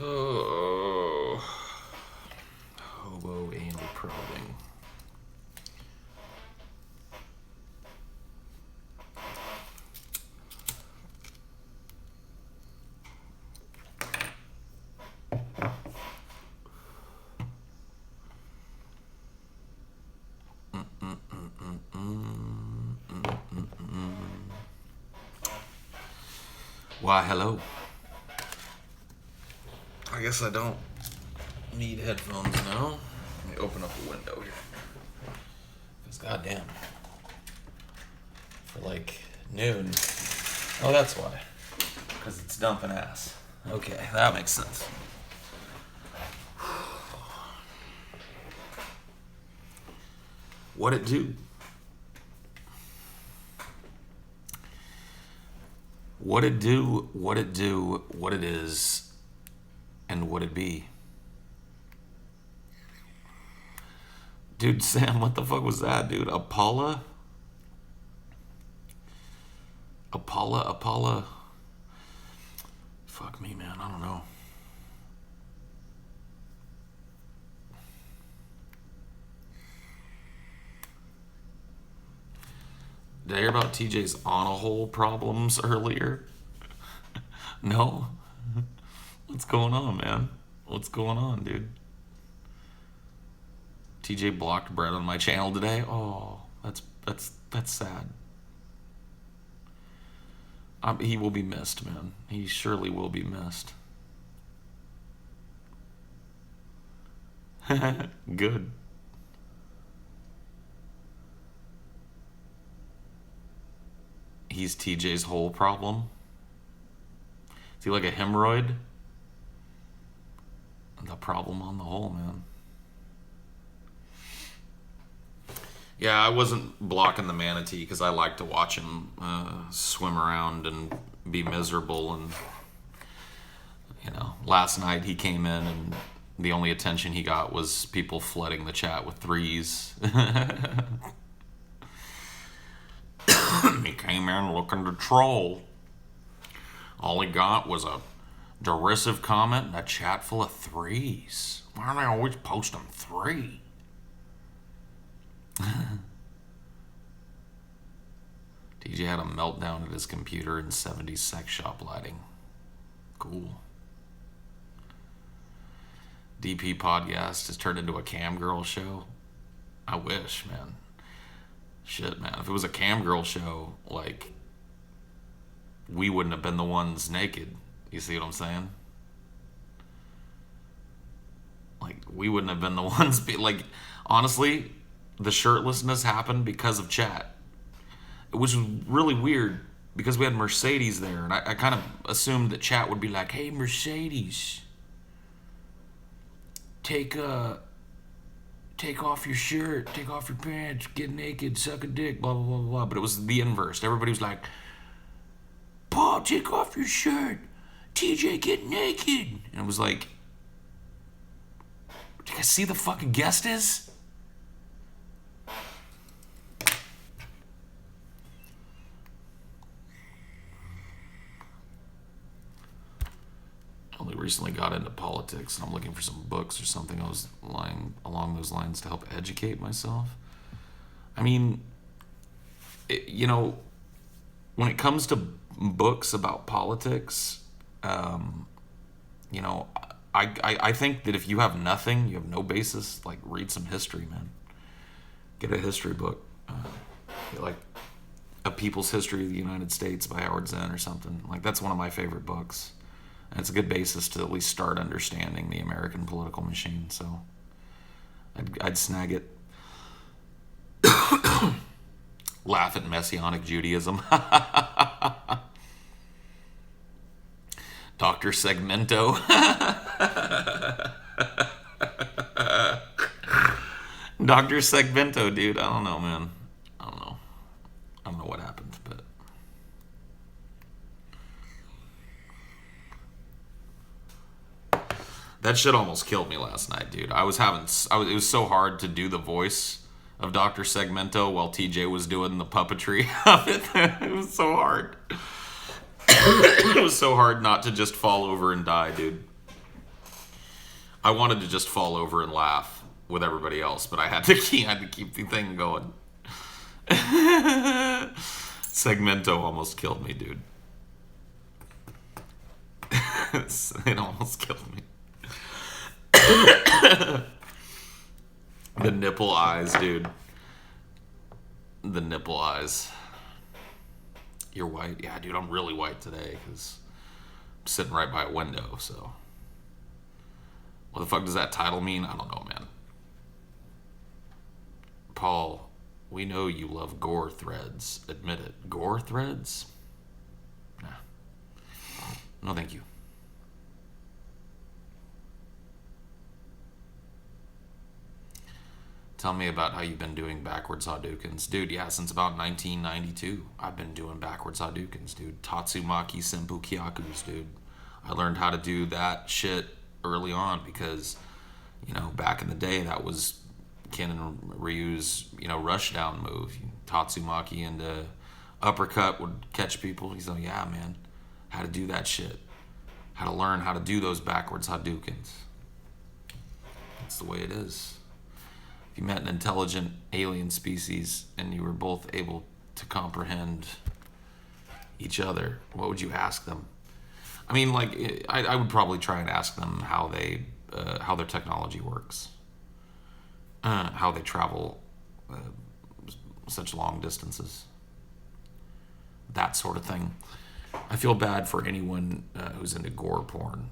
Oh, hobo anal probing. Why, hello. I guess I don't need headphones now. Let me open up a window here. Because goddamn. For like noon. Oh, that's why. Because it's dumping ass. Okay, that makes sense. What it do? What it do, what it do, what it is, and what it be. Dude, Sam, what the fuck was that, dude? Apollo? Apollo? Fuck me, man, I don't know. Did I hear about TJ's on a hole problems earlier? No? What's going on, man? What's going on, dude? TJ blocked Brett on my channel today. Oh, that's sad. He will be missed, man. He surely will be missed. Good. He's TJ's whole problem. Is he like a hemorrhoid? The problem on the whole, man. Yeah, I wasn't blocking the manatee because I like to watch him swim around and be miserable. And, you know, last night he came in and the only attention he got was people flooding the chat with threes. He came in looking to troll. All he got was a derisive comment and a chat full of threes. Why do they always post them three? DJ had a meltdown at his computer in 70s sex shop lighting. Cool. DP podcast has turned into a cam girl show. I wish, man. Shit, man. If it was a cam girl show, like, we wouldn't have been the ones naked. You see what I'm saying? Like, we wouldn't have been the ones. Like, honestly, the shirtlessness happened because of chat. Which was really weird because we had Mercedes there. And I kind of assumed that chat would be like, hey, Mercedes, take off your shirt, take off your pants, get naked, suck a dick, blah, blah, blah, blah. But it was the inverse. Everybody was like, Paul, take off your shirt. TJ, get naked. And it was like, do you guys see the fucking guest is? Only recently got into politics and I'm looking for some books or something I was lying along those lines to help educate myself. I mean, you know, when it comes to books about politics, you know, I think that if you have nothing, you have no basis, like read some history, man. Get a history book. Like A People's History of the United States by Howard Zinn or something. Like that's one of my favorite books. And it's a good basis to at least start understanding the American political machine. So I'd snag it. Laugh at Messianic Judaism. Dr. Segmento. Dr. Segmento, dude. I don't know, man. I don't know what happened, but that shit almost killed me last night, dude. It was so hard to do the voice of Dr. Segmento while TJ was doing the puppetry of it. It was so hard. It was so hard not to just fall over and die, dude. I wanted to just fall over and laugh with everybody else, but I had to keep the thing going. Segmento almost killed me, dude. It almost killed me. The nipple eyes, dude. The nipple eyes. You're white? Yeah, dude, I'm really white today because I'm sitting right by a window, so. What the fuck does that title mean? I don't know, man. Paul, we know you love gore threads. Admit it. Gore threads? Nah. No, thank you. Tell me about how you've been doing backwards Hadoukens. Dude, yeah, since about 1992, I've been doing backwards Hadoukens, dude. Tatsumaki Senpu Kyakus, dude. I learned how to do that shit early on because, back in the day, that was Ken and Ryu's, rush down move. Tatsumaki and uppercut would catch people. He's like, yeah, man, how to do that shit. How to learn how to do those backwards Hadoukens. That's the way it is. If you met an intelligent alien species and you were both able to comprehend each other, what would you ask them? I mean, like, I would probably try and ask them how their technology works, how they travel such long distances, that sort of thing. I feel bad for anyone who's into gore porn,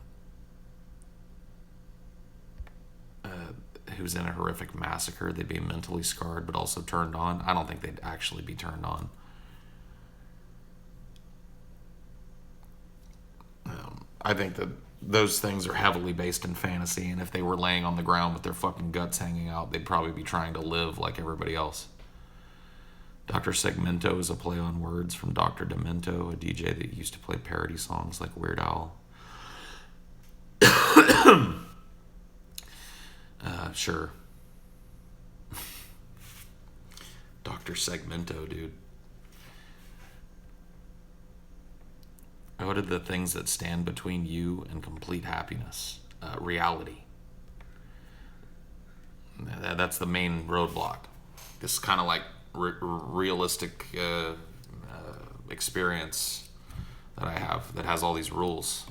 who's in a horrific massacre. They'd be mentally scarred but also turned on. I don't think they'd actually be turned on. I think that those things are heavily based in fantasy, and if they were laying on the ground with their fucking guts hanging out, they'd probably be trying to live like everybody else. Dr. Segmento is a play on words from Dr. Demento, a DJ that used to play parody songs like Weird Al. Sure. Dr. Segmento, dude. What are the things that stand between you and complete happiness? Reality. That's the main roadblock. This is kind of like realistic experience that I have that has all these rules,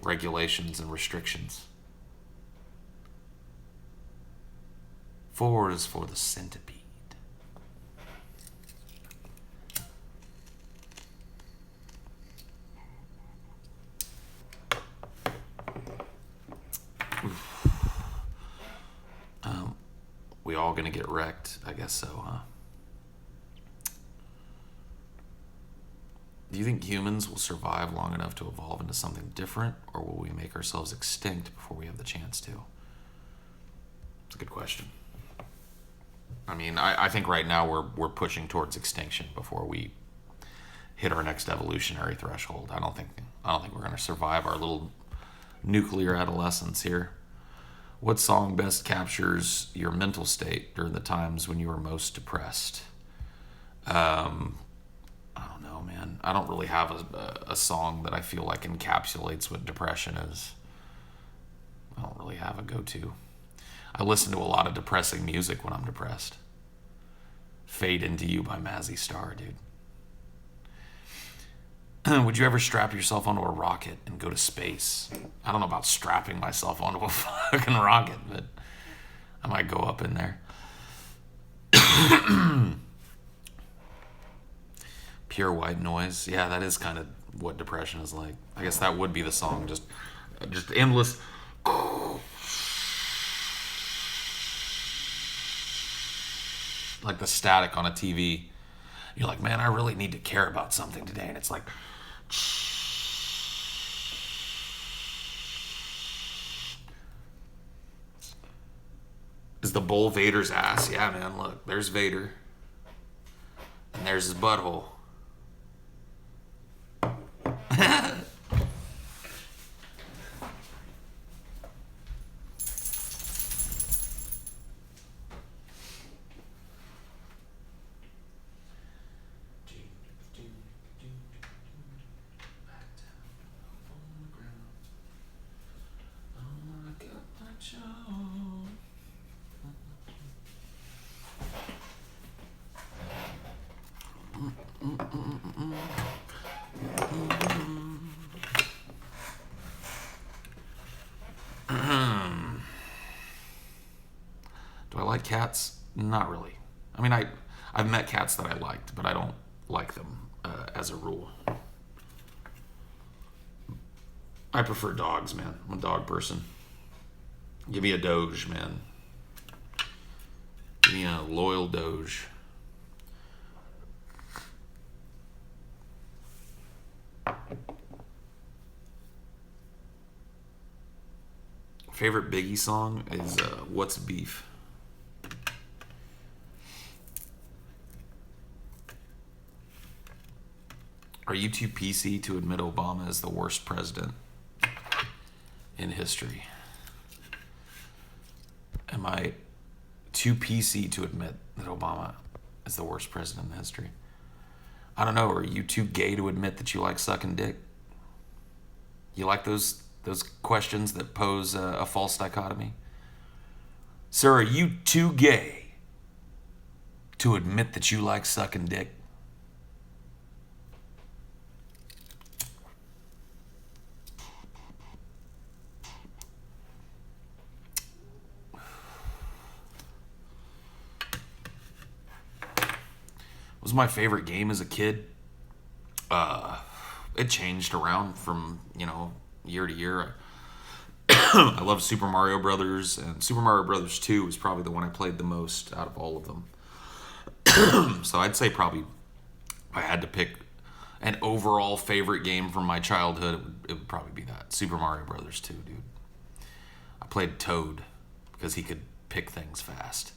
regulations, and restrictions. 4 is for the centipede. We all gonna get wrecked? I guess so, huh? Do you think humans will survive long enough to evolve into something different, or will we make ourselves extinct before we have the chance to? It's a good question. I mean, I think right now we're pushing towards extinction before we hit our next evolutionary threshold. I don't think we're gonna survive our little nuclear adolescence here. What song best captures your mental state during the times when you were most depressed? I don't know, man. I don't really have a song that I feel like encapsulates what depression is. I don't really have a go-to. I listen to a lot of depressing music when I'm depressed. Fade Into You by Mazzy Star, dude. Would you ever strap yourself onto a rocket and go to space? I don't know about strapping myself onto a fucking rocket, but I might go up in there. Pure White Noise. Yeah, that is kind of what depression is like. I guess that would be the song. Just endless. Like the static on a TV. You're like, man, I really need to care about something today. And it's like... Is the bull Vader's ass? Yeah, man, look. There's Vader. And there's his butthole. like cats? Not really. I mean, I've met cats that I liked, but I don't like them as a rule. I prefer dogs, man. I'm a dog person. Give me a Doge, man. Give me a loyal Doge. Favorite Biggie song is What's Beef? Are you too PC to admit Obama is the worst president in history? Am I too PC to admit that Obama is the worst president in history? I don't know. Are you too gay to admit that you like sucking dick? You like those questions that pose a false dichotomy? Sir, are you too gay to admit that you like sucking dick? Was my favorite game as a kid? It changed around from, year to year. I love Super Mario Brothers, and Super Mario Brothers 2 was probably the one I played the most out of all of them. So I'd say probably if I had to pick an overall favorite game from my childhood, it would probably be that. Super Mario Brothers 2, dude. I played Toad because he could pick things fast.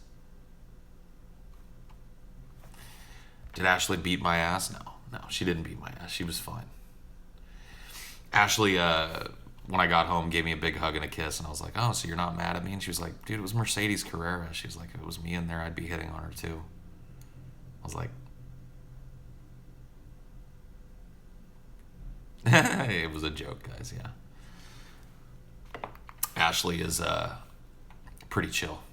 Did Ashley beat my ass? No, she didn't beat my ass. She was fine. Ashley, when I got home, gave me a big hug and a kiss, and I was like, oh, so you're not mad at me? And she was like, dude, it was Mercedes Carrera. She was like, if it was me in there, I'd be hitting on her too. I was like, it was a joke, guys, yeah. Ashley is pretty chill.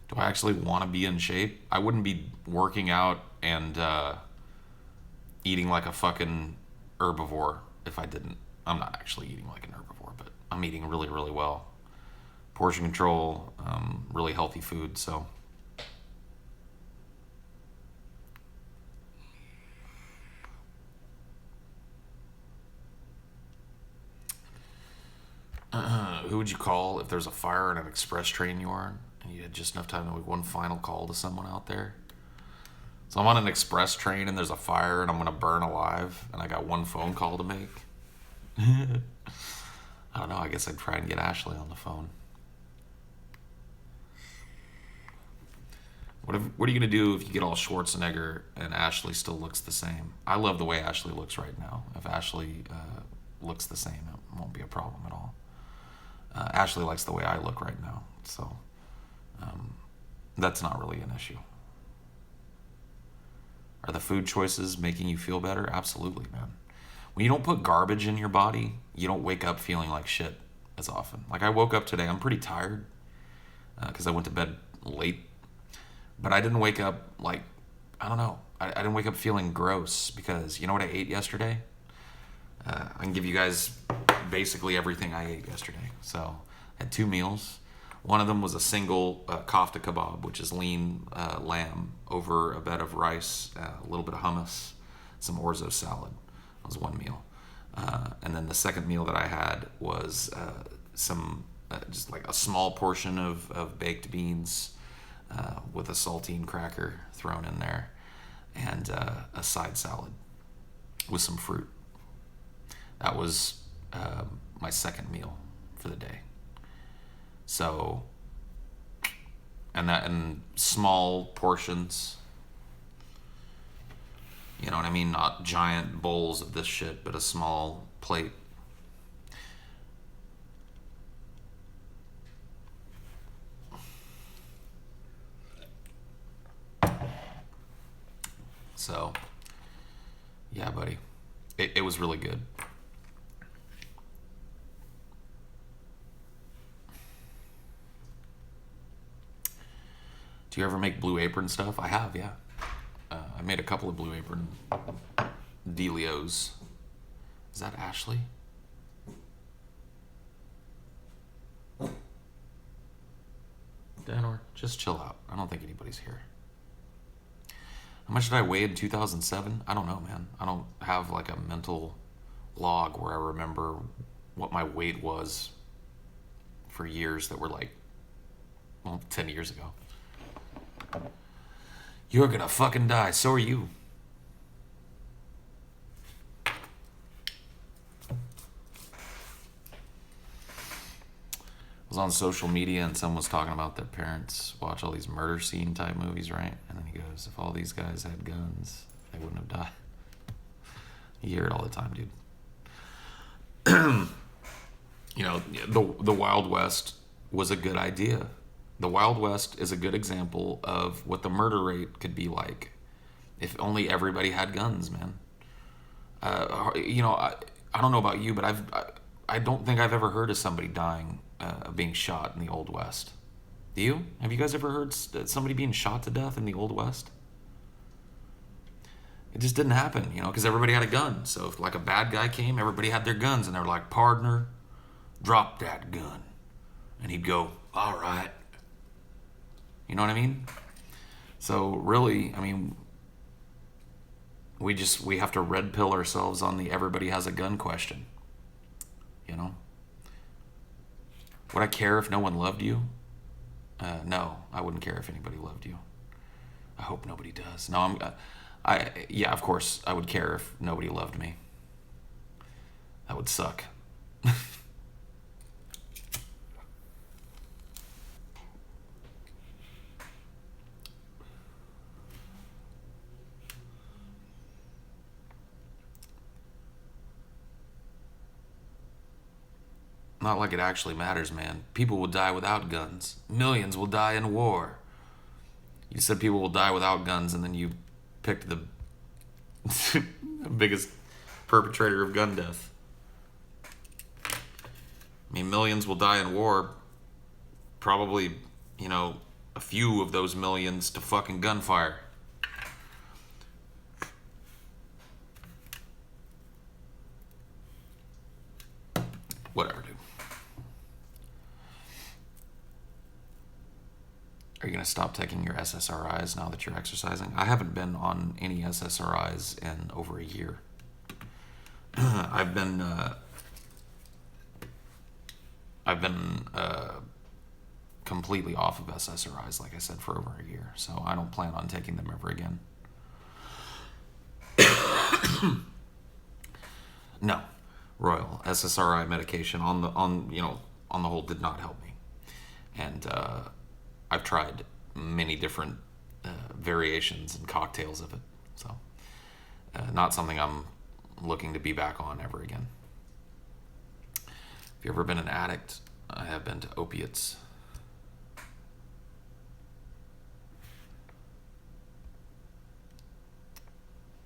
Do I actually want to be in shape? I wouldn't be working out and eating like a fucking herbivore if I didn't. I'm not actually eating like an herbivore, but I'm eating really, really well. Portion control, really healthy food, so. Who would you call if there's a fire in an express train you were on and you had just enough time to make one final call to someone out there? So I'm on an express train and there's a fire and I'm going to burn alive and I got one phone call to make. I don't know. I guess I'd try and get Ashley on the phone. What are you going to do if you get all Schwarzenegger and Ashley still looks the same? I love the way Ashley looks right now. If Ashley looks the same, it won't be a problem at all. Ashley likes the way I look right now, so that's not really an issue. Are the food choices making you feel better? Absolutely, man. When you don't put garbage in your body, you don't wake up feeling like shit as often. Like I woke up today, I'm pretty tired because I went to bed late, but I didn't wake up like, I don't know. I didn't wake up feeling gross because you know what I ate yesterday? I can give you guys basically everything I ate yesterday. So I had 2 meals. One of them was a single kofta kebab, which is lean lamb over a bed of rice, a little bit of hummus, some orzo salad. That was one meal. And then the second meal that I had was just like a small portion of baked beans with a saltine cracker thrown in there and a side salad with some fruit. That was my second meal for the day. So, and that in small portions, you know what I mean? Not giant bowls of this shit, but a small plate. So, yeah, buddy, it was really good. Do you ever make Blue Apron stuff? I have, yeah. I made a couple of Blue Apron dealios. Is that Ashley? Danor, just chill out. I don't think anybody's here. How much did I weigh in 2007? I don't know, man. I don't have like a mental log where I remember what my weight was for years that were like, well, 10 years ago. You're gonna fucking die. So are you. Was on social media and someone was talking about their parents watch all these murder scene type movies, right? And then he goes, if all these guys had guns, they wouldn't have died. You hear it all the time, dude. You know, the Wild West was a good idea. The Wild West is a good example of what the murder rate could be like if only everybody had guns, man. You know, I don't know about you, but I don't think I've ever heard of somebody dying of being shot in the Old West. Do you? Have you guys ever heard somebody being shot to death in the Old West? It just didn't happen, you know, because everybody had a gun. So if like a bad guy came, everybody had their guns, and they were like, "Partner, drop that gun," and he'd go, "All right." You know what I mean? So really, I mean, we have to red pill ourselves on the everybody has a gun question. You know? Would I care if no one loved you? No, I wouldn't care if anybody loved you. I hope nobody does. No, yeah, of course, I would care if nobody loved me. That would suck. Not like it actually matters, man. People will die without guns. Millions will die in war. You said people will die without guns, and then you picked the biggest perpetrator of gun death. I mean, millions will die in war. Probably, you know, a few of those millions to fucking gunfire. Whatever, dude. Are you going to stop taking your SSRIs now that you're exercising? I haven't been on any SSRIs in over a year. I've been completely off of SSRIs, like I said, for over a year. So I don't plan on taking them ever again. No, Royal SSRI medication on the whole did not help me, and I've tried many different variations and cocktails of it. So not something I'm looking to be back on ever again. If you've ever been an addict, I have been to opiates.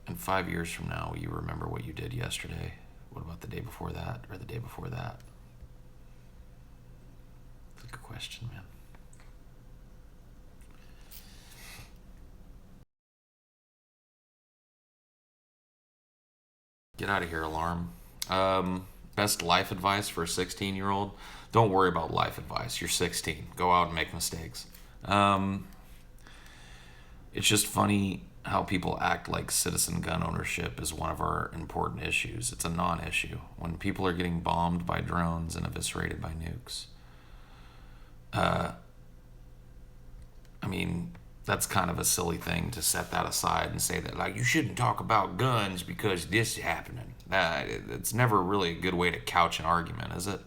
And 5 years from now, will you remember what you did yesterday? What about the day before that, or the day before that? That's a good question, man. Get out of here, alarm. Best life advice for a 16-year-old? Don't worry about life advice. You're 16. Go out and make mistakes. It's just funny how people act like citizen gun ownership is one of our important issues. It's a non-issue. When people are getting bombed by drones and eviscerated by nukes, I mean, that's kind of a silly thing to set that aside and say that, like, you shouldn't talk about guns because this is happening. It's never really a good way to couch an argument, is it?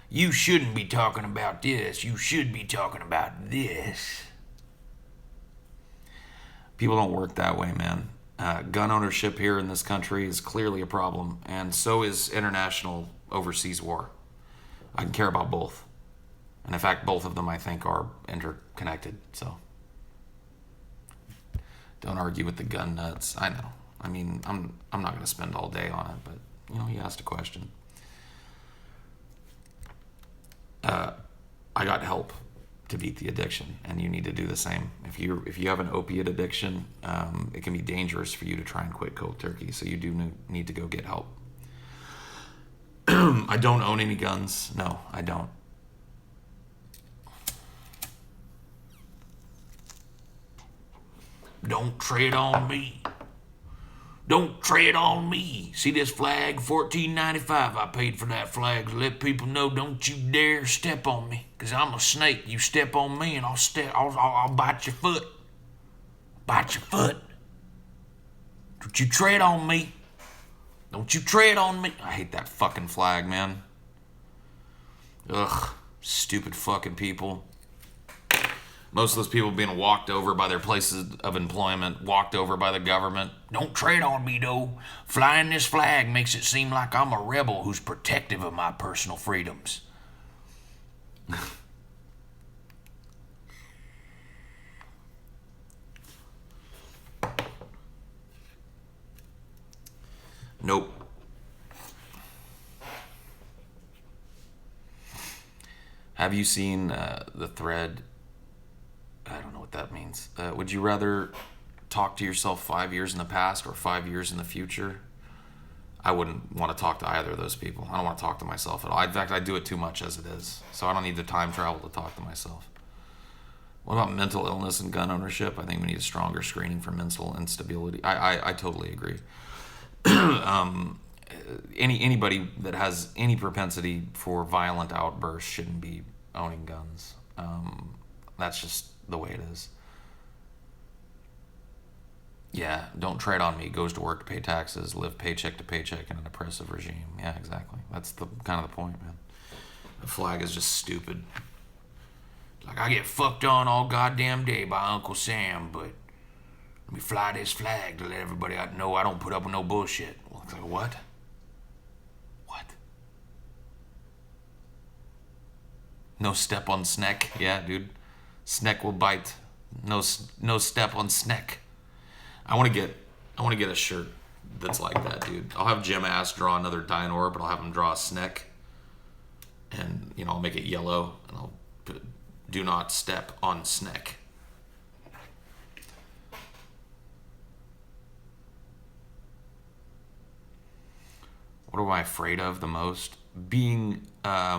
You shouldn't be talking about this. You should be talking about this. People don't work that way, man. Gun ownership here in this country is clearly a problem, and so is international overseas war. I can care about both. And in fact, both of them, I think, are interconnected, so don't argue with the gun nuts. I know. I mean, I'm not going to spend all day on it, but, you know, you asked a question. I got help to beat the addiction, and you need to do the same. If you have an opiate addiction, it can be dangerous for you to try and quit cold turkey, so you do need to go get help. I don't own any guns. No, I don't. Don't tread on me. Don't tread on me. See this flag? $14.95. I paid for that flag to let people know. Don't you dare step on me, cause I'm a snake. You step on me, and I'll bite your foot. Bite your foot. Don't you tread on me. Don't you tread on me. I hate that fucking flag, man. Ugh, stupid fucking people. Most of those people being walked over by their places of employment, walked over by the government. Don't tread on me, though. Flying this flag makes it seem like I'm a rebel who's protective of my personal freedoms. Nope. Have you seen the thread? I don't know what that means. Would you rather talk to yourself 5 years in the past or 5 years in the future? I wouldn't want to talk to either of those people. I don't want to talk to myself at all. In fact, I do it too much as it is. So I don't need the time travel to talk to myself. What about mental illness and gun ownership? I think we need a stronger screening for mental instability. I totally agree. Anybody that has any propensity for violent outbursts shouldn't be owning guns. That's just the way it is. Yeah, don't tread on me. Goes to work to pay taxes, live paycheck to paycheck in an oppressive regime. Yeah, exactly. That's the kind of the point, man. The flag is just stupid. Like, I get fucked on all goddamn day by Uncle Sam, but let me fly this flag to let everybody know I don't put up with no bullshit. Well, it's like, what? What? No step on Sneck? Yeah, dude. Sneck will bite. No step on Sneck. I want to get a shirt that's like that, dude. I'll have Jim Ass draw another dinosaur, but I'll have him draw a Sneck, and I'll make it yellow, and I'll put, do not step on Sneck. What am I afraid of the most? Being a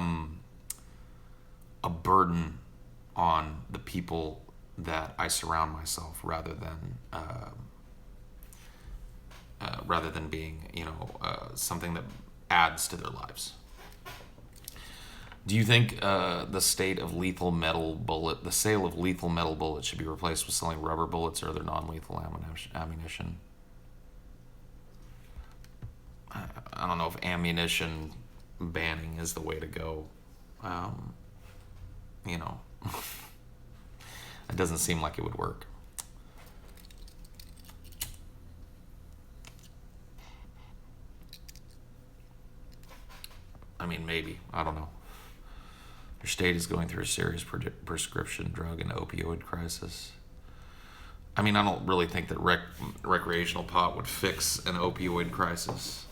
burden on the people that I surround myself, rather than being, something that adds to their lives. Do you think the sale of lethal metal bullets should be replaced with selling rubber bullets or other non-lethal ammunition? I don't know if ammunition banning is the way to go. It doesn't seem like it would work. I mean, maybe. I don't know. Your state is going through a serious prescription drug and opioid crisis. I mean, I don't really think that recreational pot would fix an opioid crisis.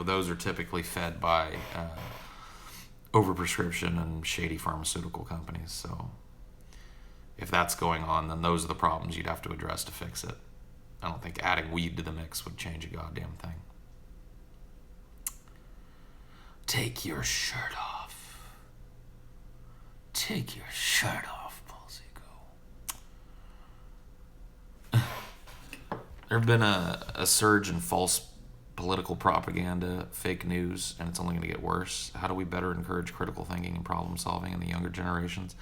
Those are typically fed by overprescription and shady pharmaceutical companies. So if that's going on, then those are the problems you'd have to address to fix it. I don't think adding weed to the mix would change a goddamn thing. Take your shirt off. Take your shirt off, Ballsy. There have been a surge in false political propaganda, fake news, and it's only going to get worse. How do we better encourage critical thinking and problem solving in the younger generations?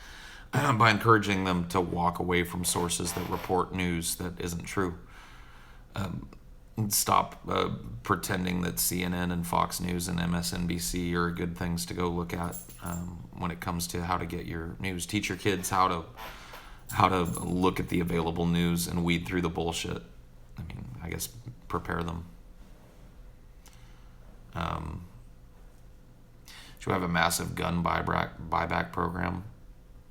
By encouraging them to walk away from sources that report news that isn't true. Stop pretending that CNN and Fox News and MSNBC are good things to go look at when it comes to how to get your news. Teach your kids how to look at the available news and weed through the bullshit. I guess prepare them. Should we have a massive gun buyback program?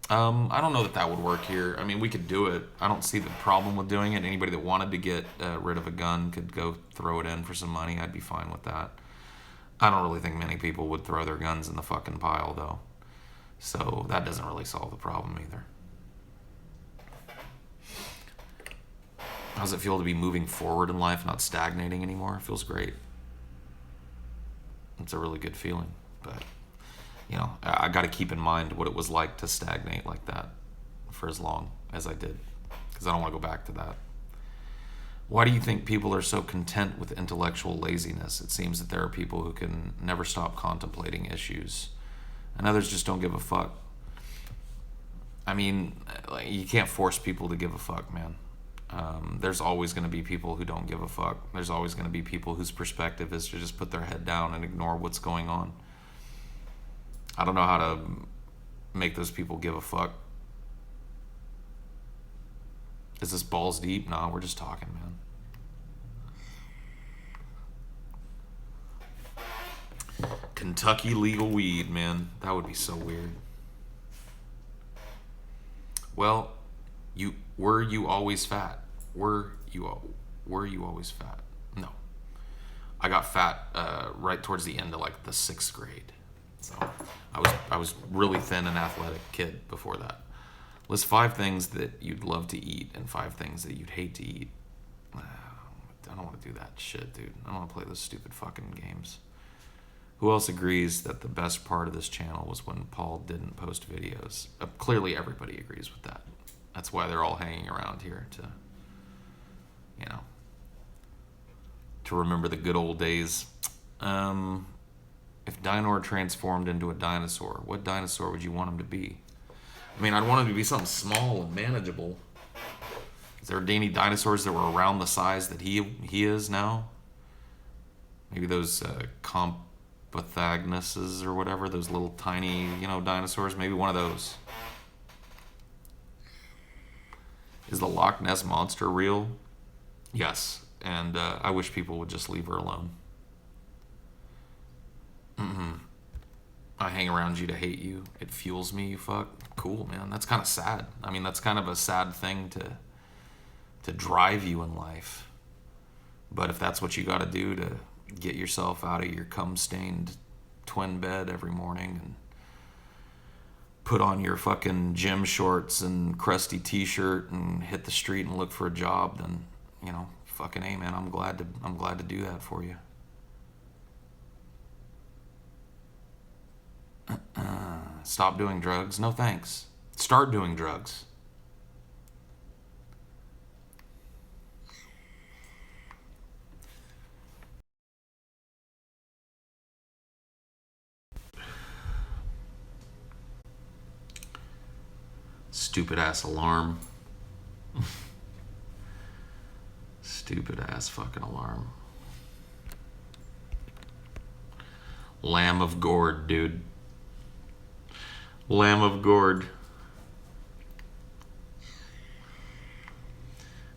I don't know that would work here. We could do it. I don't see the problem with doing it. Anybody that wanted to get rid of a gun could go throw it in for some money. I'd be fine with that. I don't really think many people would throw their guns in the fucking pile, though. So that doesn't really solve the problem either. How does it feel to be moving forward in life, not stagnating anymore? It feels great. It's a really good feeling. But, I got to keep in mind what it was like to stagnate like that for as long as I did. because I don't want to go back to that. Why do you think people are so content with intellectual laziness? It seems that there are people who can never stop contemplating issues, and others just don't give a fuck. I mean, like, you can't force people to give a fuck, man. There's always going to be people who don't give a fuck. There's always going to be people whose perspective is to just put their head down and ignore what's going on. I don't know how to make those people give a fuck. Is this balls deep? Nah, we're just talking, man. Kentucky legal weed, man. That would be so weird. Well, were you always fat? Were you always fat? No. I got fat right towards the end of like the 6th grade. So I was really thin and athletic kid before that. List 5 things that you'd love to eat and 5 things that you'd hate to eat. I don't want to do that shit, dude. I don't want to play those stupid fucking games. Who else agrees that the best part of this channel was when Paul didn't post videos? Clearly everybody agrees with that. That's why they're all hanging around here to, to remember the good old days. If Dinor transformed into a dinosaur, what dinosaur would you want him to be? I mean, I'd want him to be something small and manageable. Is there any dinosaurs that were around the size that he is now? Maybe those Compsognathus or whatever, those little tiny, dinosaurs. Maybe one of those. Is the Loch Ness Monster real? Yes, and I wish people would just leave her alone. I hang around you to hate you. It fuels me, you fuck. Cool, man. That's kind of sad. I mean, that's kind of a sad thing to drive you in life. But if that's what you got to do to get yourself out of your cum-stained twin bed every morning and put on your fucking gym shorts and crusty t-shirt and hit the street and look for a job, then, fucking A, man, I'm glad to do that for you. Stop doing drugs? No thanks. Start doing drugs. Stupid ass alarm. Stupid ass fucking alarm. Lamb of Gourd, dude. Lamb of Gourd.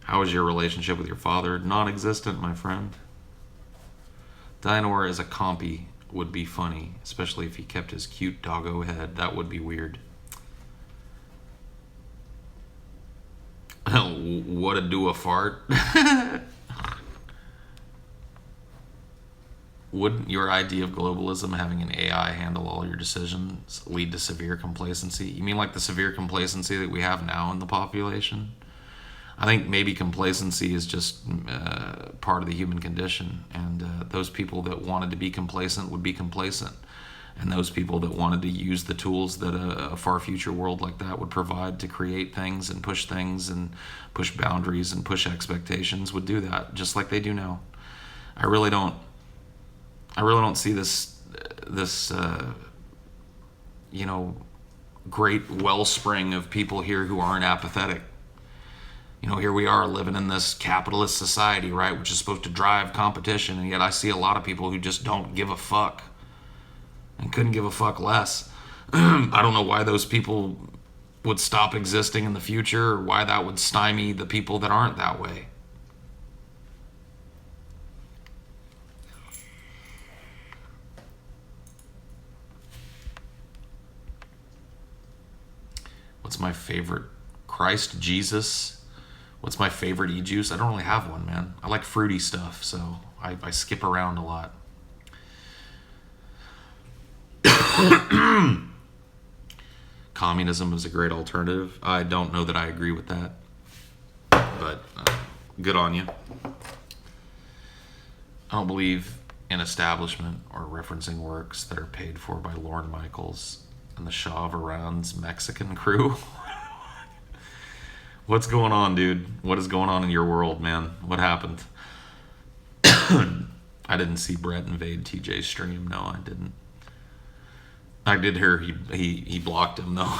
How is your relationship with your father? Non-existent, my friend. Dinor as a compy would be funny, especially if he kept his cute doggo head. That would be weird. What a do a fart? Wouldn't your idea of globalism, having an AI handle all your decisions, lead to severe complacency? You mean like the severe complacency that we have now in the population? I think maybe complacency is just part of the human condition, and those people that wanted to be complacent would be complacent, and those people that wanted to use the tools that a far future world like that would provide to create things and push boundaries and push expectations would do that, just like they do now. I really don't see this great wellspring of people here who aren't apathetic. Here we are living in this capitalist society, right, which is supposed to drive competition, and yet I see a lot of people who just don't give a fuck and couldn't give a fuck less. I don't know why those people would stop existing in the future, or why that would stymie the people that aren't that way. What's my favorite? Christ Jesus. What's my favorite e-juice? I don't really have one, man. I like fruity stuff, so I skip around a lot. Communism is a great alternative. I don't know that I agree with that, but good on you. I don't believe in establishment or referencing works that are paid for by Lorne Michaels and the Shah of Iran's Mexican crew. What's going on, dude? What is going on in your world, man? What happened? I didn't see Brett invade TJ's stream. No, I didn't. I did hear he blocked him though.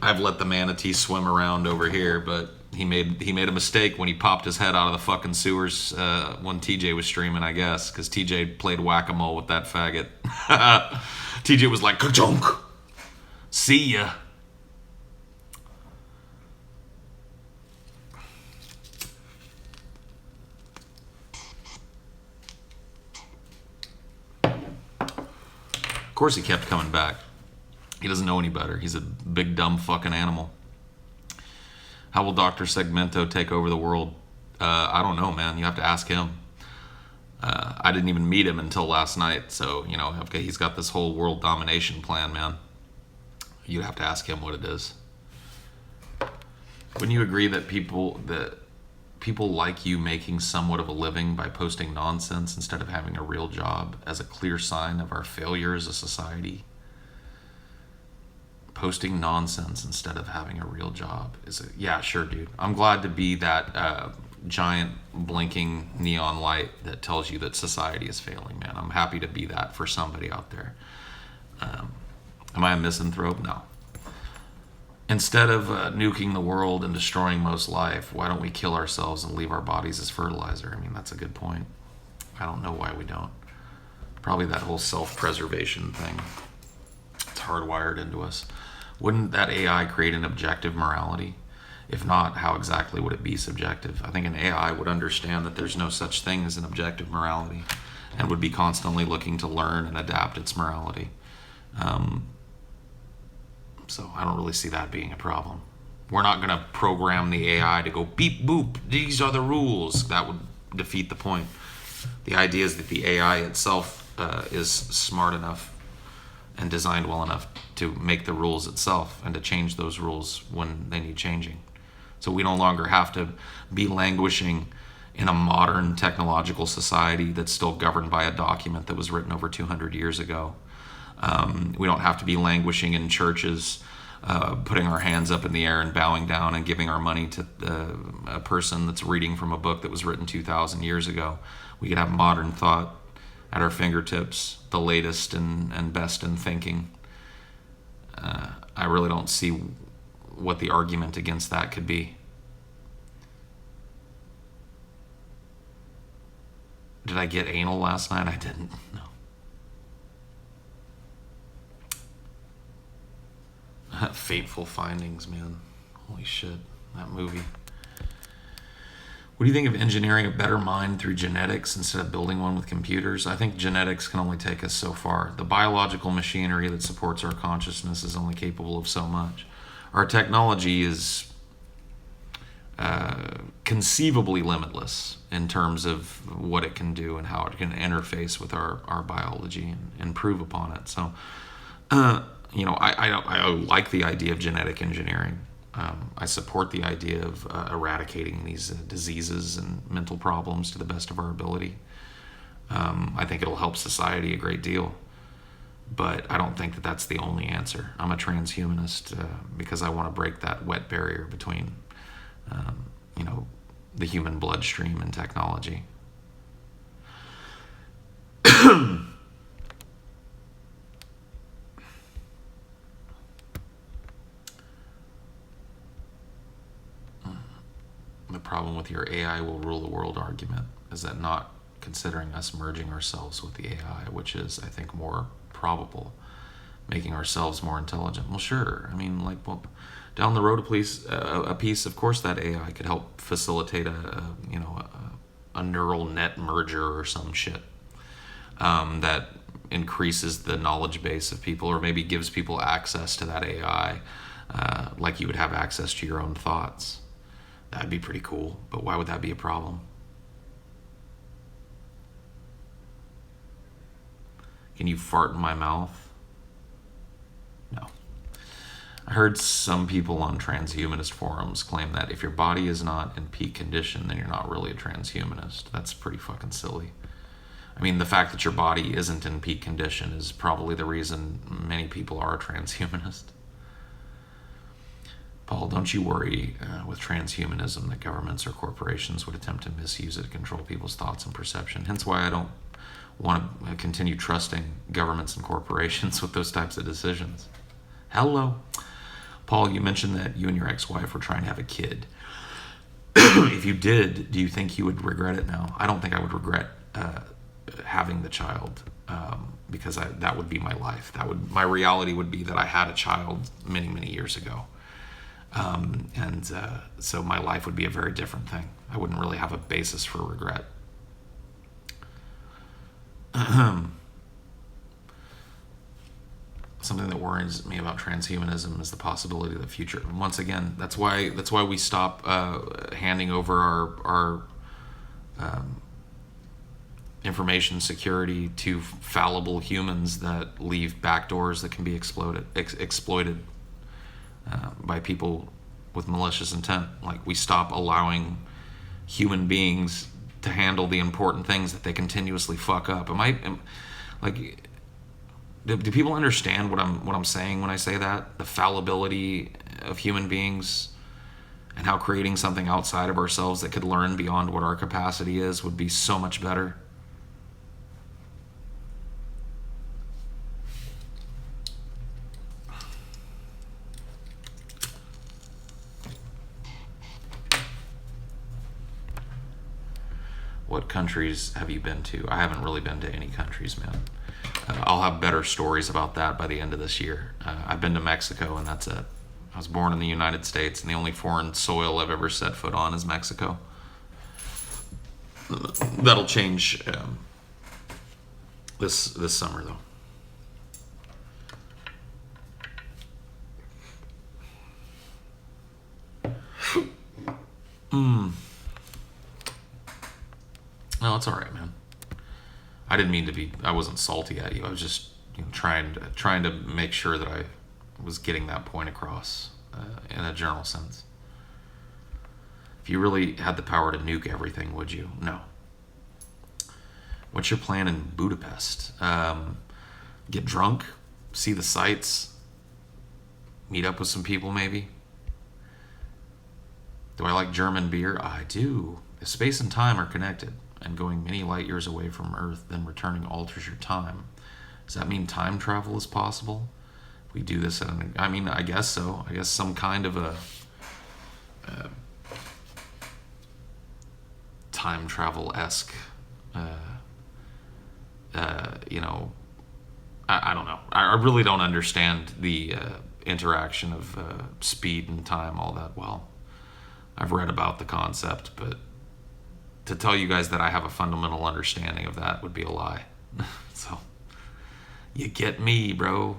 I've let the manatee swim around over here, but he made a mistake when he popped his head out of the fucking sewers when TJ was streaming, I guess, because TJ played whack-a-mole with that faggot. TJ was like, ka-chunk. See ya. Of course he kept coming back. He doesn't know any better. He's a big, dumb fucking animal. How will Dr. Segmento take over the world? I don't know, man. You have to ask him. I didn't even meet him until last night. So, you know, okay, he's got this whole world domination plan, man. You'd have to ask him what it is. Wouldn't you agree that people like you making somewhat of a living by posting nonsense instead of having a real job as a clear sign of our failure as a society? Posting nonsense instead of having a real job yeah, sure, dude. I'm glad to be that giant blinking neon light that tells you that society is failing, man. I'm happy to be that for somebody out there. Am I a misanthrope? No. Instead of nuking the world and destroying most life, why don't we kill ourselves and leave our bodies as fertilizer? I mean, that's a good point. I don't know why we don't. Probably that whole self-preservation thing. It's hardwired into us. Wouldn't that AI create an objective morality? If not, how exactly would it be subjective? I think an AI would understand that there's no such thing as an objective morality and would be constantly looking to learn and adapt its morality. So I don't really see that being a problem. We're not going to program the AI to go beep boop, these are the rules. That would defeat the point. The idea is that the AI itself is smart enough and designed well enough to make the rules itself and to change those rules when they need changing. So we no longer have to be languishing in a modern technological society that's still governed by a document that was written over 200 years ago. We don't have to be languishing in churches, putting our hands up in the air and bowing down and giving our money to a person that's reading from a book that was written 2,000 years ago. We could have modern thought at our fingertips, the latest and best in thinking. I really don't see what the argument against that could be. Did I get anal last night? I didn't. No. Fateful Findings, man. Holy shit, that movie. What do you think of engineering a better mind through genetics instead of building one with computers? I think genetics can only take us so far. The biological machinery that supports our consciousness is only capable of so much. Our technology is conceivably limitless in terms of what it can do and how it can interface with our biology and improve upon it. So, I like the idea of genetic engineering. I support the idea of eradicating these diseases and mental problems to the best of our ability. I think it'll help society a great deal. But I don't think that that's the only answer. I'm a transhumanist because I want to break that wet barrier between, the human bloodstream and technology. The problem with your AI will rule the world argument is that not considering us merging ourselves with the AI, which is, I think, more probable, making ourselves more intelligent. Well, sure. I mean, down the road a piece, of course, that AI could help facilitate a neural net merger or some shit that increases the knowledge base of people, or maybe gives people access to that AI, like you would have access to your own thoughts. That'd be pretty cool, but why would that be a problem? Can you fart in my mouth? No. I heard some people on transhumanist forums claim that if your body is not in peak condition, then you're not really a transhumanist. That's pretty fucking silly. I mean, the fact that your body isn't in peak condition is probably the reason many people are a transhumanist. Paul, don't you worry with transhumanism that governments or corporations would attempt to misuse it to control people's thoughts and perception. Hence why I don't want to continue trusting governments and corporations with those types of decisions. Hello. Paul, you mentioned that you and your ex-wife were trying to have a kid. If you did, do you think you would regret it now? I don't think I would regret having the child because that would be my life. My reality would be that I had a child many, many years ago. So my life would be a very different thing. I wouldn't really have a basis for regret. Something that worries me about transhumanism is the possibility of the future. And once again, that's why we stop handing over our information security to fallible humans that leave backdoors that can be exploited by people with malicious intent. Like, we stop allowing human beings to handle the important things that they continuously fuck up. Do people understand what I'm saying when I say that? The fallibility of human beings and how creating something outside of ourselves that could learn beyond what our capacity is would be so much better. What countries have you been to? I haven't really been to any countries, man. I'll have better stories about that by the end of this year. I've been to Mexico, and that's it. I was born in the United States, and the only foreign soil I've ever set foot on is Mexico. That'll change this summer, though. No, it's all right, man. I didn't mean to be. I wasn't salty at you. I was just trying to make sure that I was getting that point across in a general sense. If you really had the power to nuke everything, would you? No. What's your plan in Budapest? Get drunk, see the sights, meet up with some people, maybe. Do I like German beer? I do. If space and time are connected, and going many light years away from Earth, then returning alters your time. Does that mean time travel is possible? If we do this, I guess so. I guess some kind of a time travel-esque, I don't know. I really don't understand the interaction of speed and time all that well. I've read about the concept, but to tell you guys that I have a fundamental understanding of that would be a lie. So, you get me, bro.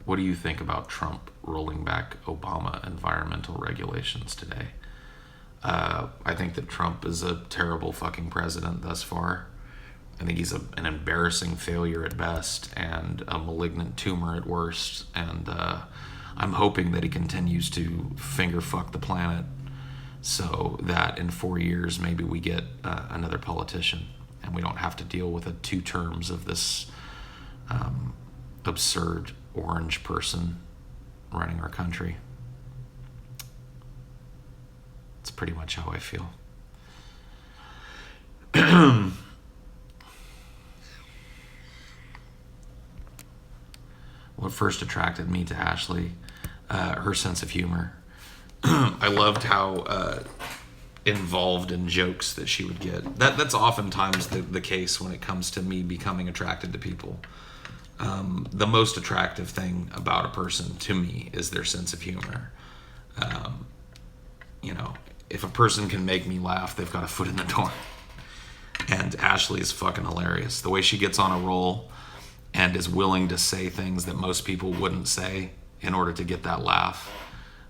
What do you think about Trump rolling back Obama environmental regulations today? I think that Trump is a terrible fucking president thus far. I think he's an embarrassing failure at best and a malignant tumor at worst. And I'm hoping that he continues to finger fuck the planet so that in 4 years maybe we get another politician and we don't have to deal with 2 terms of this absurd orange person running our country. It's pretty much how I feel. What first attracted me to Ashley? Her sense of humor. I loved how involved in jokes that she would get. That's oftentimes the case when it comes to me becoming attracted to people. The most attractive thing about a person to me is their sense of humor. If a person can make me laugh, they've got a foot in the door. And Ashley is fucking hilarious. The way she gets on a roll and is willing to say things that most people wouldn't say in order to get that laugh.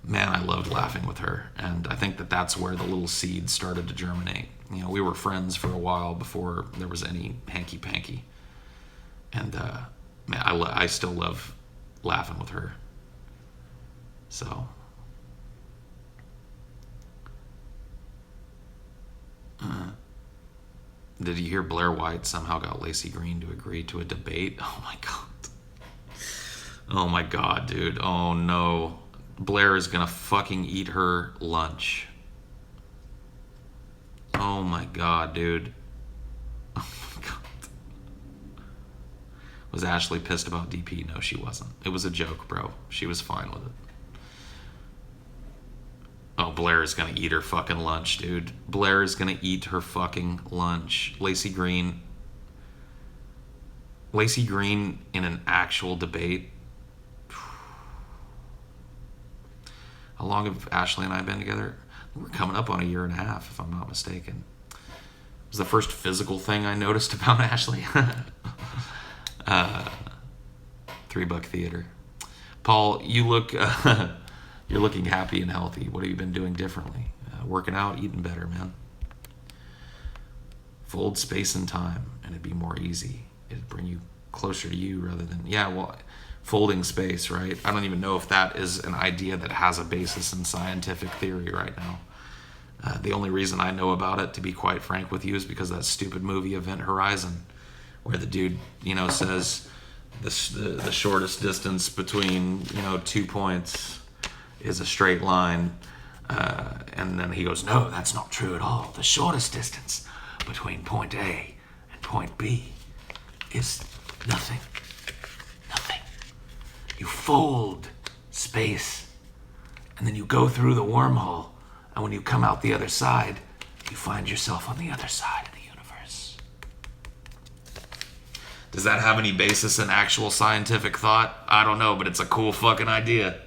Man, I loved laughing with her. And I think that that's where the little seed started to germinate. We were friends for a while before there was any hanky-panky. And, man, I still love laughing with her. So, Did you hear Blair White somehow got Lacey Green to agree to a debate? Oh my god. Oh my god, dude. Oh no. Blair is gonna fucking eat her lunch. Oh my god, dude. Oh my god. Was Ashley pissed about DP? No, she wasn't. It was a joke, bro. She was fine with it. Oh, Blair is gonna eat her fucking lunch, dude. Blair is gonna eat her fucking lunch. Lacey Green in an actual debate. How long have Ashley and I been together? We're coming up on a year and a half, if I'm not mistaken. It was the first physical thing I noticed about Ashley. $3 theater. Paul, you look, you're looking happy and healthy. What have you been doing differently? Working out, eating better, man. Fold space and time, and it'd be more easy. It'd bring you closer to you rather than, folding space, right? I don't even know if that is an idea that has a basis in scientific theory right now. The only reason I know about it, to be quite frank with you, is because of that stupid movie Event Horizon, where the dude, says the shortest distance between, 2 points is a straight line. And then he goes, no, that's not true at all. The shortest distance between point A and point B is nothing. Nothing. You fold space, and then you go through the wormhole, and when you come out the other side, you find yourself on the other side of the universe. Does that have any basis in actual scientific thought? I don't know, but it's a cool fucking idea.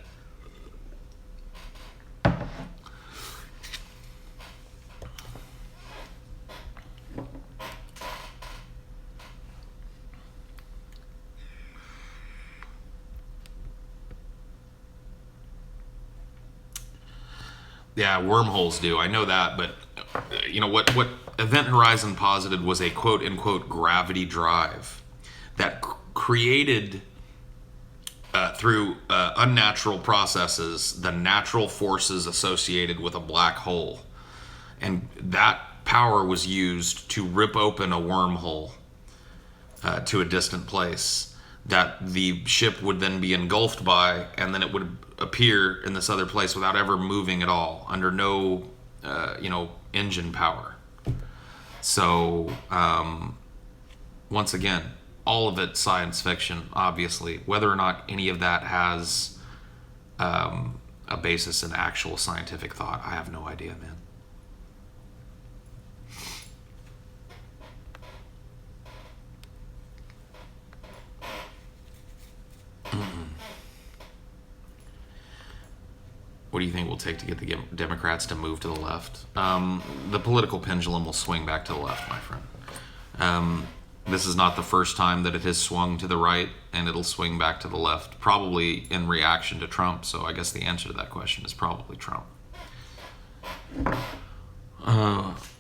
Yeah, wormholes do. I know that, but what Event Horizon posited was a quote unquote gravity drive that created through unnatural processes the natural forces associated with a black hole, and that power was used to rip open a wormhole to a distant place that the ship would then be engulfed by, and then it would appear in this other place without ever moving at all, under no, engine power. So, once again, all of it science fiction, obviously. Whether or not any of that has a basis in actual scientific thought, I have no idea, man. What do you think it will take to get the Democrats to move to the left? The political pendulum will swing back to the left, my friend. This is not the first time that it has swung to the right, and it'll swing back to the left, probably in reaction to Trump. So I guess the answer to that question is probably Trump.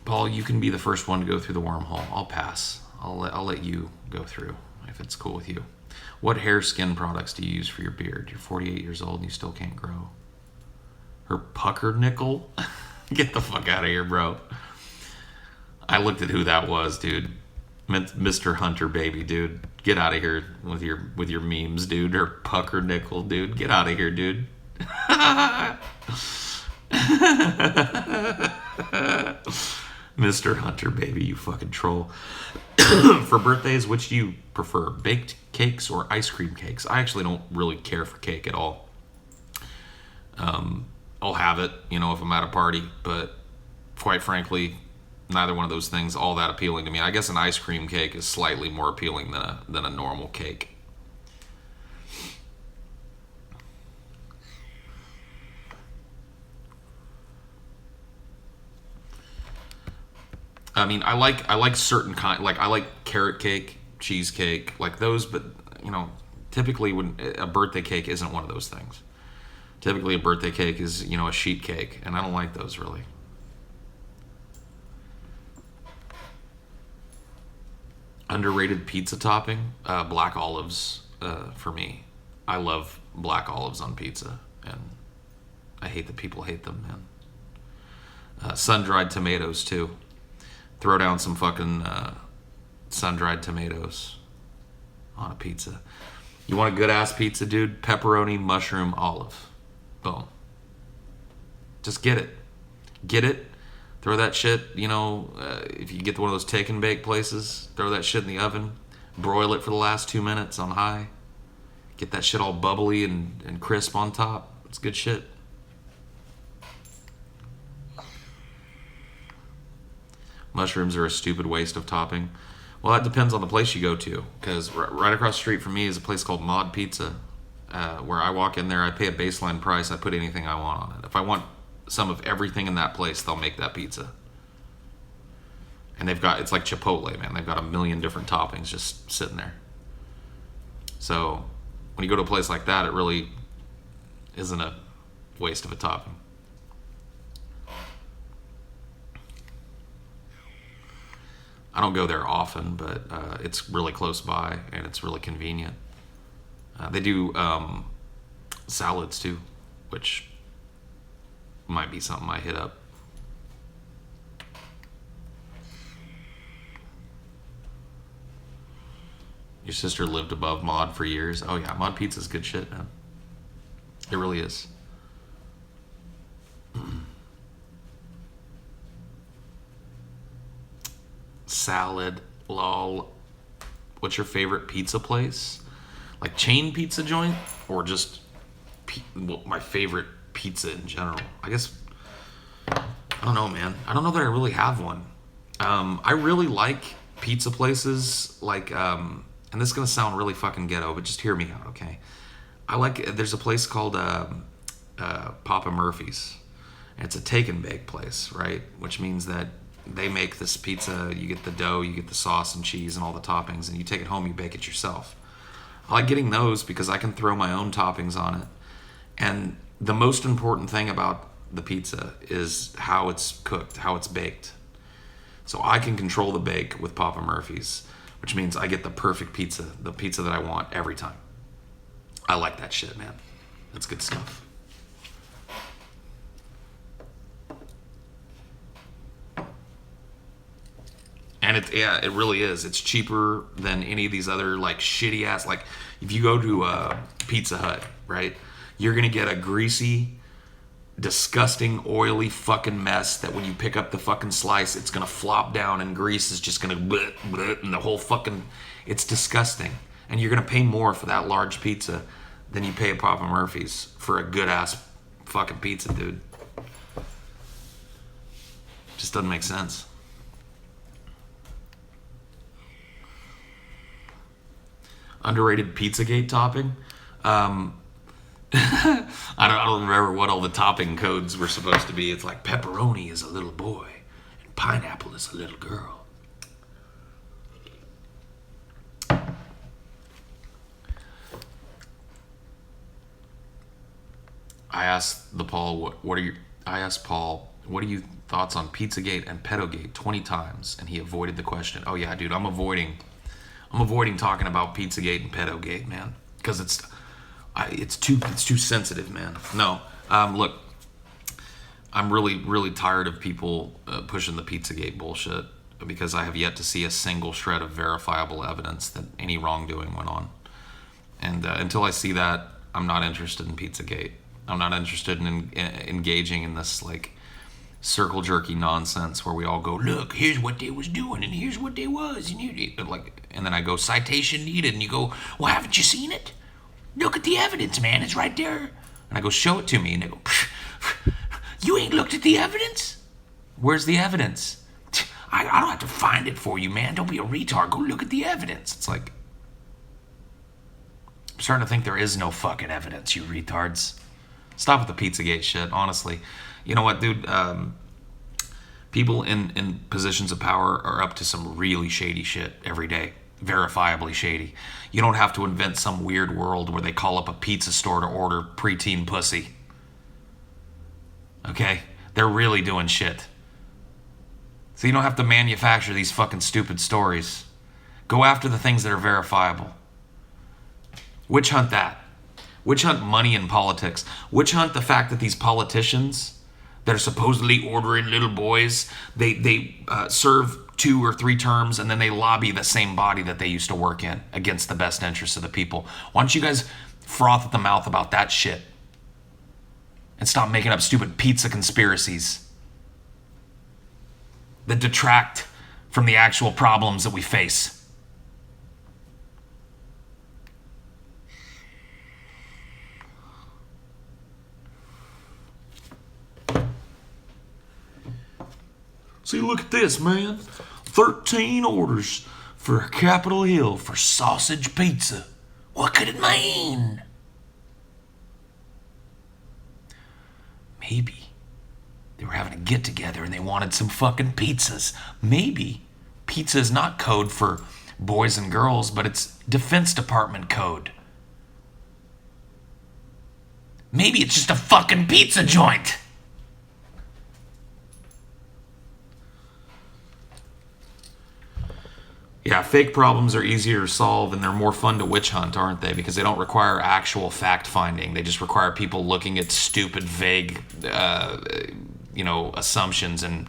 Paul, you can be the first one to go through the wormhole. I'll pass. I'll let you go through, if it's cool with you. What hair skin products do you use for your beard? You're 48 years old and you still can't grow. Her pucker nickel? Get the fuck out of here, bro. I looked at who that was, dude. Mr. Hunter baby, dude. Get out of here with your memes, dude. Her pucker nickel, dude. Get out of here, dude. Mr. Hunter baby, you fucking troll. For birthdays, which do you prefer? Baked cakes or ice cream cakes? I actually don't really care for cake at all. I'll have it, if I'm at a party, but quite frankly, neither one of those things all that appealing to me. I guess an ice cream cake is slightly more appealing than a normal cake. I mean, I like certain kind, like I like carrot cake, cheesecake, like those, but typically when a birthday cake isn't one of those things. Typically a birthday cake is, a sheet cake, and I don't like those really. Underrated pizza topping, black olives for me. I love black olives on pizza, and I hate that people hate them, man. Sun-dried tomatoes too. Throw down some fucking sun-dried tomatoes on a pizza. You want a good-ass pizza, dude? Pepperoni, mushroom, olive. Boom. Just get it. Get it. Throw that shit, if you get to one of those take and bake places, throw that shit in the oven. Broil it for the last 2 minutes on high. Get that shit all bubbly and crisp on top. It's good shit. Mushrooms are a stupid waste of topping. Well, that depends on the place you go to. Because right across the street from me is a place called Mod Pizza. Where I walk in there, I pay a baseline price. I put anything I want on it. If I want some of everything in that place, they'll make that pizza. And it's like Chipotle, man. They've got a million different toppings just sitting there. So when you go to a place like that, it really isn't a waste of a topping. I don't go there often, but it's really close by and it's really convenient. They do salads too, which might be something I hit up. Your sister lived above Mod for years. Oh yeah, Mod Pizza's good shit, man. It really is. Salad, lol. What's your favorite pizza place? Like chain pizza joint, or just my favorite pizza in general? I guess I don't know, man. I don't know that I really have one. I really like pizza places like, and this is gonna sound really fucking ghetto, but just hear me out, okay? There's a place called Papa Murphy's. It's a take and bake place, right? Which means that they make this pizza. You get the dough, you get the sauce and cheese and all the toppings, and you take it home, you bake it yourself. I like getting those because I can throw my own toppings on it. And the most important thing about the pizza is how it's cooked, how it's baked. So I can control the bake with Papa Murphy's, which means I get the perfect pizza, the pizza that I want every time. I like that shit, man. That's good stuff. And it really is. It's cheaper than any of these other like shitty ass, like if you go to Pizza Hut, right? You're gonna get a greasy, disgusting, oily fucking mess that when you pick up the fucking slice, it's gonna flop down and grease is just gonna bleh, bleh, and the whole fucking, it's disgusting. And you're gonna pay more for that large pizza than you pay at Papa Murphy's for a good ass fucking pizza, dude. Just doesn't make sense. Underrated Pizzagate topping. I don't remember what all the topping codes were supposed to be. It's like pepperoni is a little boy and pineapple is a little girl. I asked Paul, what are your thoughts on Pizzagate and Pedogate 20 times, and he avoided the question. Oh yeah, dude, I'm avoiding talking about Pizzagate and Pedogate, man, because it's too sensitive, man. No, look, I'm really tired of people pushing the Pizzagate bullshit because I have yet to see a single shred of verifiable evidence that any wrongdoing went on. And until I see that, I'm not interested in Pizzagate. I'm not interested in engaging in this like circle jerky nonsense where we all go, look, here's what they was doing and here's what they was, and then I go, citation needed, and you go, well, haven't you seen it? Look at the evidence, man, it's right there. And I go, show it to me, and they go, you ain't looked at the evidence? Where's the evidence? I don't have to find it for you, man. Don't be a retard. Go look at the evidence. It's like, I'm starting to think there is no fucking evidence, you retards. Stop with the Pizzagate shit, honestly. You know what, dude? People in positions of power are up to some really shady shit every day. Verifiably shady. You don't have to invent some weird world where they call up a pizza store to order preteen pussy. Okay? They're really doing shit. So you don't have to manufacture these fucking stupid stories. Go after the things that are verifiable. Witch hunt that. Witch hunt money in politics. Witch hunt the fact that these politicians that are supposedly ordering little boys. They serve 2 or 3 terms, and then they lobby the same body that they used to work in against the best interests of the people. Why don't you guys froth at the mouth about that shit and stop making up stupid pizza conspiracies that detract from the actual problems that we face? See, look at this, man. 13 orders for Capitol Hill for sausage pizza. What could it mean? Maybe they were having a get together and they wanted some fucking pizzas. Maybe pizza is not code for boys and girls, but it's Defense Department code. Maybe it's just a fucking pizza joint. Yeah, fake problems are easier to solve and they're more fun to witch hunt, aren't they? Because they don't require actual fact finding. They just require people looking at stupid, vague, assumptions and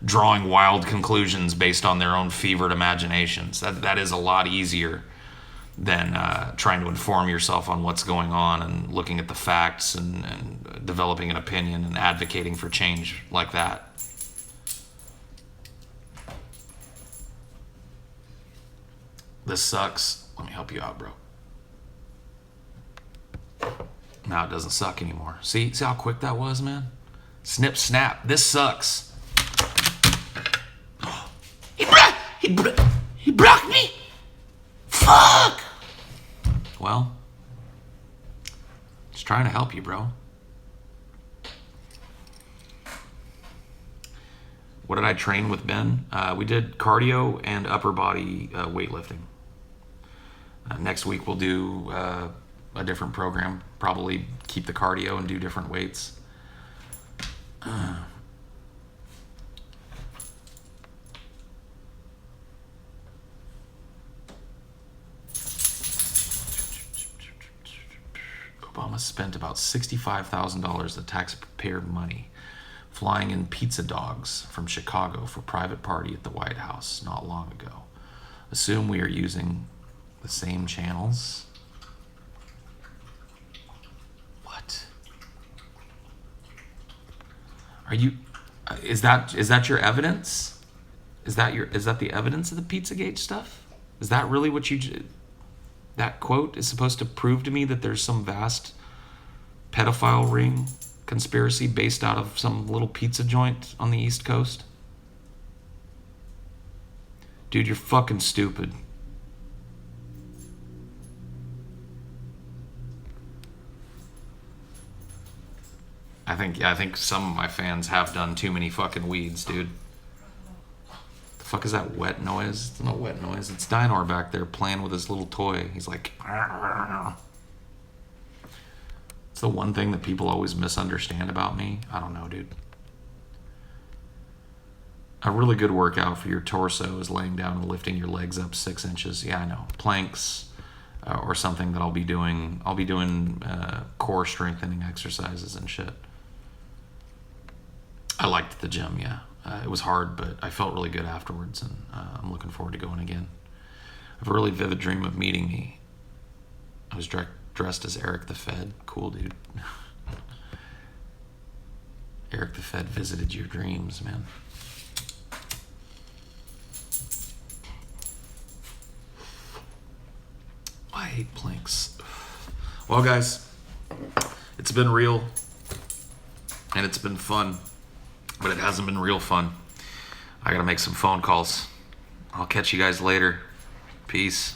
drawing wild conclusions based on their own fevered imaginations. That is a lot easier than trying to inform yourself on what's going on and looking at the facts and developing an opinion and advocating for change like that. This sucks. Let me help you out, bro. Now it doesn't suck anymore. See how quick that was, man? Snip, snap. This sucks. He blocked me. Fuck. Well, just trying to help you, bro. What did I train with Ben? We did cardio and upper body weightlifting. Next week we'll do a different program. Probably keep the cardio and do different weights. Obama spent about $65,000 of taxpayer money flying in pizza dogs from Chicago for private party at the White House not long ago. Assume we are using the same channels. What? Are you? Is that your evidence? Is that the evidence of the Pizzagate stuff? Is that really what that quote is supposed to prove to me, that there's some vast pedophile ring conspiracy based out of some little pizza joint on the East Coast? Dude, you're fucking stupid. I think some of my fans have done too many fucking weeds, dude. The fuck is that wet noise? It's not wet noise. It's Dynor back there playing with his little toy. He's like... It's the one thing that people always misunderstand about me. I don't know, dude. A really good workout for your torso is laying down and lifting your legs up 6 inches. Yeah, I know. Planks or something that I'll be doing. I'll be doing core strengthening exercises and shit. I liked the gym, yeah. It was hard, but I felt really good afterwards, and I'm looking forward to going again. I have a really vivid dream of meeting me. I was dressed as Eric the Fed. Cool, dude. Eric the Fed visited your dreams, man. I hate planks. Well, guys, it's been real, and it's been fun, but it hasn't been real fun. I gotta make some phone calls. I'll catch you guys later. Peace.